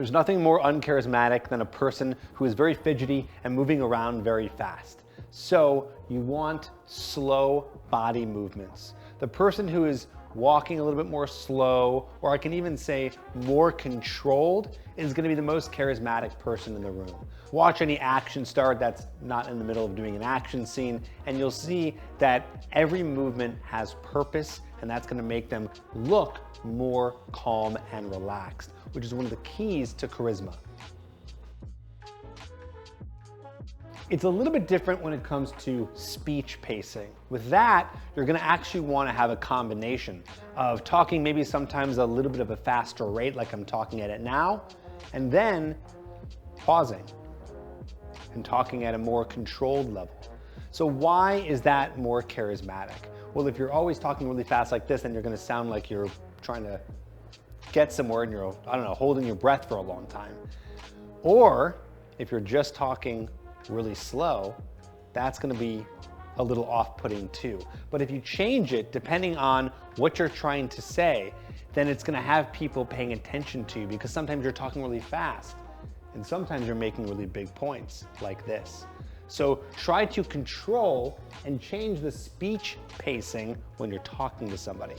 There's nothing more uncharismatic than a person who is very fidgety and moving around very fast. So you want slow body movements. The person who is walking a little bit more slow, or I can even say more controlled, is going to be the most charismatic person in the room. Watch any action star that's not in the middle of doing an action scene, and you'll see that every movement has purpose, and that's going to make them look more calm and relaxed, which is one of the keys to charisma. It's a little bit different when it comes to speech pacing. With that, you're gonna actually wanna have a combination of talking maybe sometimes a little bit of a faster rate, like I'm talking at it now, and then pausing and talking at a more controlled level. So why is that more charismatic? Well, if you're always talking really fast like this, then you're gonna sound like you're trying to get somewhere and you're, I don't know, holding your breath for a long time. Or if you're just talking really slow, that's going to be a little off-putting too. But if you change it depending on what you're trying to say, then it's going to have people paying attention to you, because sometimes you're talking really fast and sometimes you're making really big points like this. So try to control and change the speech pacing when you're talking to somebody.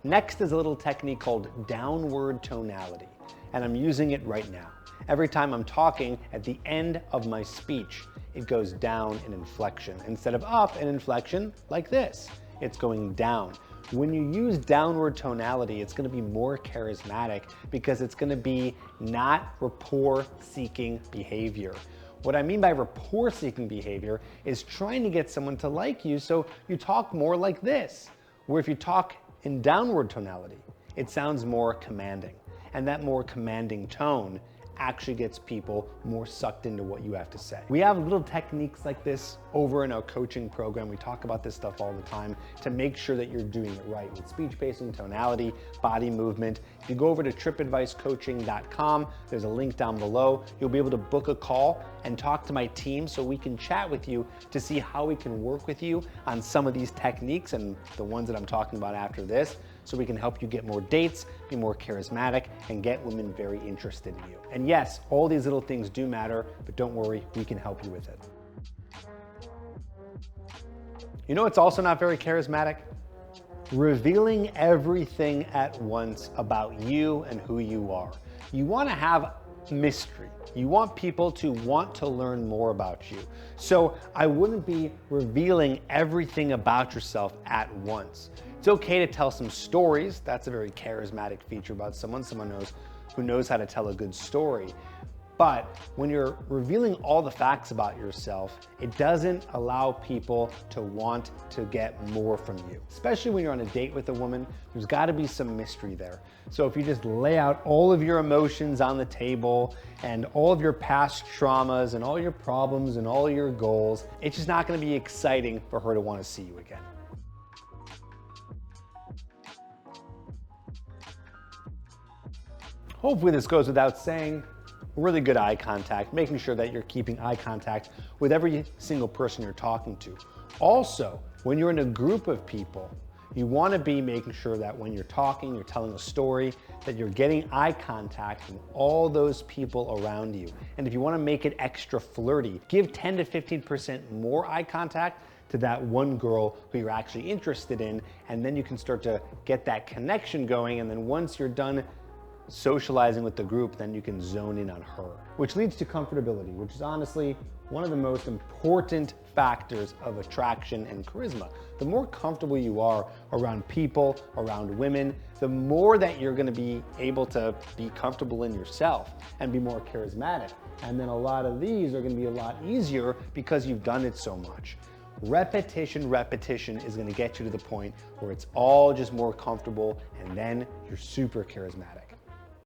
Next is a little technique called downward tonality, and I'm using it right now. Every time I'm talking, at the end of my speech, it goes down in inflection. Instead of up in inflection, like this, it's going down. When you use downward tonality, it's gonna be more charismatic because it's gonna be not rapport-seeking behavior. What I mean by rapport-seeking behavior is trying to get someone to like you, so you talk more like this. Where if you talk in downward tonality, it sounds more commanding. And that more commanding tone actually gets people more sucked into what you have to say. We have little techniques like this over in our coaching program. We talk about this stuff all the time to make sure that you're doing it right with speech pacing, tonality, body movement. If you go over to tripadvicecoaching.com, there's a link down below. You'll be able to book a call and talk to my team so we can chat with you to see how we can work with you on some of these techniques and the ones that I'm talking about after this, so we can help you get more dates, be more charismatic, and get women very interested in you. And yes, all these little things do matter, but don't worry, we can help you with it. You know what's also not very charismatic? Revealing everything at once about you and who you are. You want to have mystery. You want people to want to learn more about you. So I wouldn't be revealing everything about yourself at once. It's okay to tell some stories. That's a very charismatic feature about someone who knows how to tell a good story. But when you're revealing all the facts about yourself, it doesn't allow people to want to get more from you. Especially when you're on a date with a woman, there's gotta be some mystery there. So if you just lay out all of your emotions on the table and all of your past traumas and all your problems and all your goals, it's just not gonna be exciting for her to wanna see you again. Hopefully this goes without saying. Really good eye contact, making sure that you're keeping eye contact with every single person you're talking to. Also, when you're in a group of people, you want to be making sure that when you're talking, you're telling a story, that you're getting eye contact from all those people around you. And if you want to make it extra flirty, give 10 to 15% more eye contact to that one girl who you're actually interested in, and then you can start to get that connection going. And then once you're done socializing with the group, then you can zone in on her. Which leads to comfortability, which is honestly one of the most important factors of attraction and charisma. The more comfortable you are around people, around women, the more that you're gonna be able to be comfortable in yourself and be more charismatic. And then a lot of these are gonna be a lot easier because you've done it so much. Repetition is gonna get you to the point where it's all just more comfortable, and then you're super charismatic.